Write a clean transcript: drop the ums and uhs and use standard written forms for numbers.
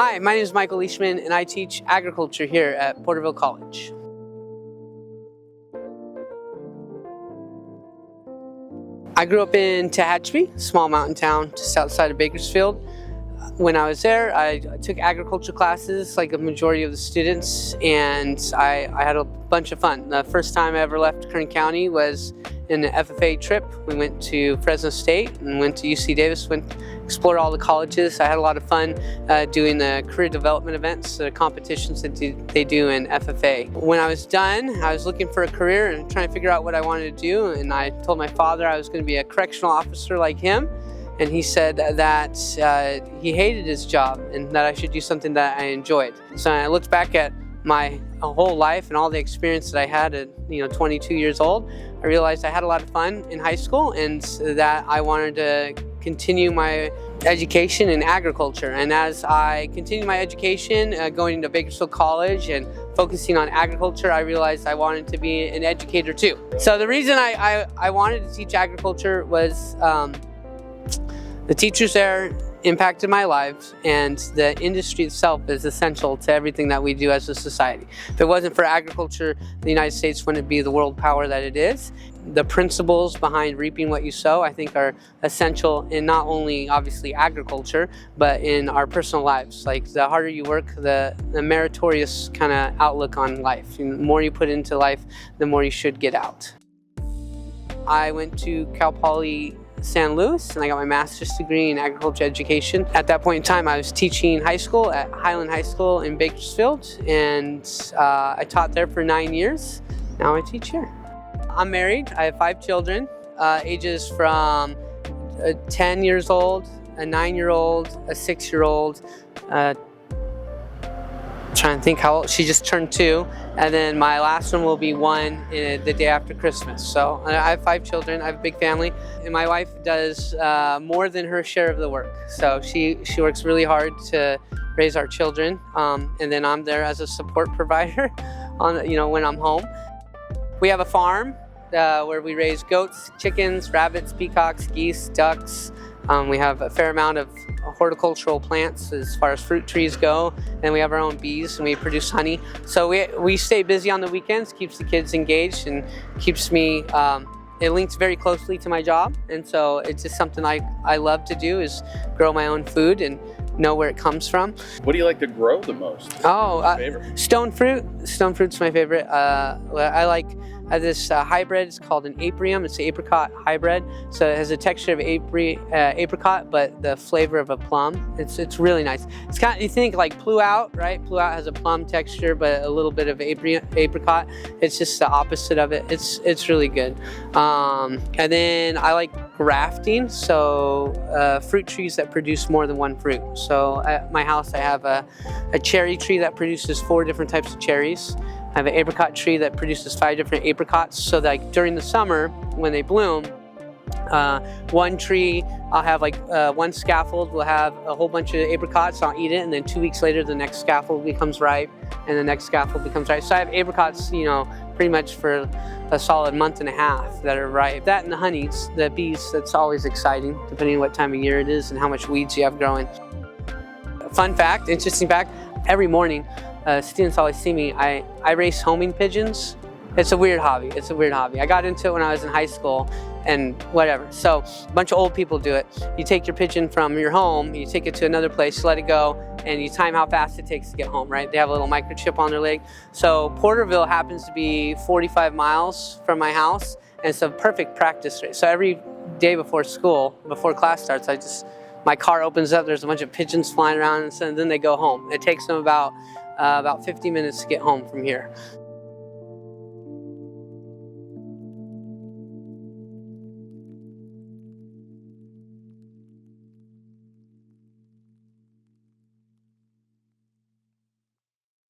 Hi, my name is Michael Leishman, and I teach agriculture here at Porterville College. I grew up in Tehachapi, a small mountain town just outside of Bakersfield. When I was there, I took agriculture classes like a majority of the students, and I had a bunch of fun. The first time I ever left Kern County was in an FFA trip. We went to Fresno State and went to UC Davis, explored all the colleges. I had a lot of fun doing the career development events, the competitions that they do in FFA. When I was done, I was looking for a career and trying to figure out what I wanted to do, and I told my father I was going to be a correctional officer like him. And he said that he hated his job and that I should do something that I enjoyed. So I looked back at my whole life and all the experience that I had at 22 years old. I realized I had a lot of fun in high school and that I wanted to continue my education in agriculture. And as I continued my education, going to Bakersfield College and focusing on agriculture, I realized I wanted to be an educator too. So the reason I wanted to teach agriculture was the teachers there impacted my life, and the industry itself is essential to everything that we do as a society. If it wasn't for agriculture, the United States wouldn't be the world power that it is. The principles behind reaping what you sow, I think, are essential in not only obviously agriculture, but in our personal lives. Like the harder you work, the meritorious kind of outlook on life. And the more you put into life, the more you should get out. I went to Cal Poly San Luis, and I got my master's degree in agriculture education. At that point in time, I was teaching high school at Highland High School in Bakersfield, and I taught there for 9 years. Now I teach here. I'm married. I have 5 children, ages from 10 years old, a 9-year-old, a 6-year-old, trying to think how old, she just turned 2, and then my last one will be 1 the day after Christmas. So I have 5 children, I have a big family, and my wife does more than her share of the work. So she works really hard to raise our children, and then I'm there as a support provider when I'm home. We have a farm where we raise goats, chickens, rabbits, peacocks, geese, ducks. We have a fair amount of horticultural plants as far as fruit trees go, and we have our own bees and we produce honey. So we stay busy on the weekends, keeps the kids engaged and keeps me, it links very closely to my job, and so it's just something I love to do, is grow my own food and know where it comes from. What do you like to grow the most? Stone fruit. Stone fruit's my favorite. I like this hybrid. It's called an aprium. It's an apricot hybrid. So it has a texture of apricot, but the flavor of a plum. It's really nice. It's kind of, you think like pluout, right? Pluout has a plum texture, but a little bit of apricot. It's just the opposite of it. It's really good. And then I like grafting. So fruit trees that produce more than one fruit. So at my house, I have a cherry tree that produces 4 different types of cherries. I have an apricot tree that produces 5 different apricots. So that during the summer, when they bloom, one tree, I'll have one scaffold will have a whole bunch of apricots, I'll eat it, and then 2 weeks later the next scaffold becomes ripe, and the next scaffold becomes ripe. So I have apricots, pretty much for a solid month and a half that are ripe. That and the honeys, the bees, that's always exciting, depending on what time of year it is and how much weeds you have growing. Fun fact, interesting fact, every morning, students always see me, I race homing pigeons. It's a weird hobby. I got into it when I was in high school and whatever. So a bunch of old people do it. You take your pigeon from your home, you take it to another place, let it go, and you time how fast it takes to get home, right? They have a little microchip on their leg. So Porterville happens to be 45 miles from my house, and it's a perfect practice race. So every day before school, before class starts, my car opens up, there's a bunch of pigeons flying around, and then they go home. It takes them about 50 minutes to get home from here.